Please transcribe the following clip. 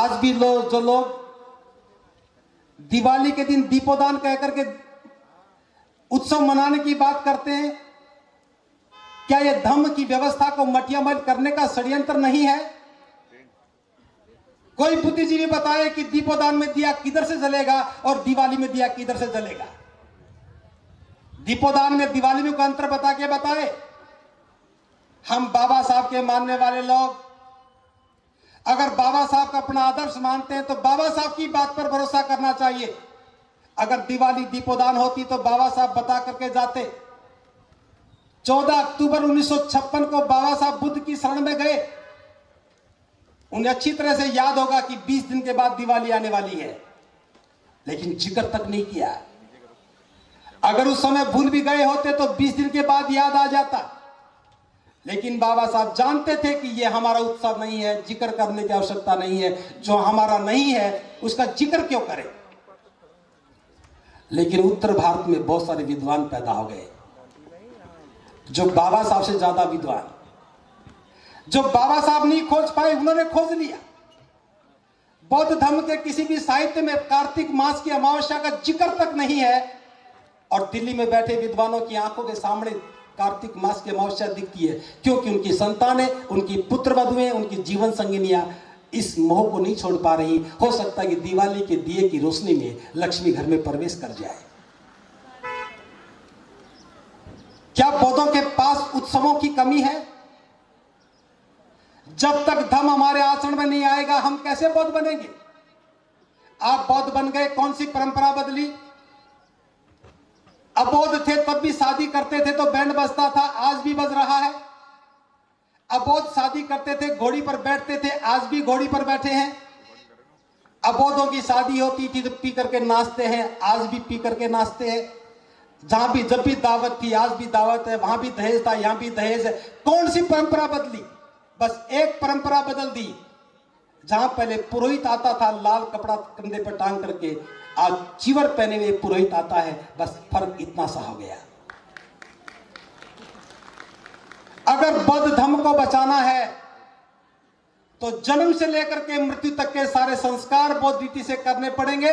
आज भी जो लोग दिवाली के दिन दीपोदान कह करके उत्सव मनाने की बात करते हैं, क्या यह धम्म की व्यवस्था को मटियामल करने का षड्यंत्र नहीं है? कोई बुद्धिजीवी बताए कि दीपोदान में दिया किधर से जलेगा और दिवाली में दिया किधर से जलेगा। दीपोदान में दिवाली में कोई अंतर बता के बताए। हम बाबा साहब के मानने वाले लोग अगर बाबा साहब का अपना आदर्श मानते हैं तो बाबा साहब की बात पर भरोसा करना चाहिए। अगर दिवाली दीपोदान होती तो बाबा साहब बता करके जाते। 14 अक्टूबर 1956 को बाबा साहब बुद्ध की शरण में गए। उन्हें अच्छी तरह से याद होगा कि 20 दिन के बाद दिवाली आने वाली है, लेकिन जिक्र तक नहीं किया। अगर उस समय भूल भी गए होते तो 20 दिन के बाद याद आ जाता, लेकिन बाबा साहब जानते थे कि यह हमारा उत्सव नहीं है, जिक्र करने की आवश्यकता नहीं है। जो हमारा नहीं है उसका जिक्र क्यों करें। लेकिन उत्तर भारत में बहुत सारे विद्वान पैदा हो गए जो बाबा साहब से ज्यादा विद्वान, जो बाबा साहब नहीं खोज पाए उन्होंने खोज लिया। बौद्ध धर्म के किसी भी साहित्य में कार्तिक मास की अमावस्या का जिक्र तक नहीं है, और दिल्ली में बैठे विद्वानों की आंखों के सामने कार्तिक मास की अमावस्या दिखती है, क्योंकि उनकी संतानें, उनकी पुत्र वधुएं, उनकी जीवन संगिनियां इस मोह को नहीं छोड़ पा रही। हो सकता है कि दिवाली के दिए की रोशनी में लक्ष्मी घर में प्रवेश कर जाए। क्या बौद्धों के पास उत्सवों की कमी है? जब तक धम्म हमारे आचरण में नहीं आएगा हम कैसे बौद्ध बनेंगे? आप बौद्ध बन गए, कौन सी परंपरा बदली? अबौद्ध थे तब भी शादी करते थे तो बैंड बजता था, आज भी बज रहा है। अबौद्ध शादी करते थे, घोड़ी पर बैठते थे, आज भी घोड़ी पर बैठे हैं। अबौद्धों की शादी होती थी तो पी करके नाचते हैं, आज भी पी करके नाचते हैं। जहां भी जब भी दावत थी आज भी दावत है, वहां भी दहेज था यहां भी दहेज है। कौन सी परंपरा बदली? बस एक परंपरा बदल दी। जहां पहले पुरोहित आता था लाल कपड़ा कंधे पर टांग करके, आज चीवर पहने हुए पुरोहित आता है। बस फर्क इतना सा हो गया। अगर बौद्ध धर्म को बचाना है तो जन्म से लेकर के मृत्यु तक के सारे संस्कार बौद्ध रीति से करने पड़ेंगे।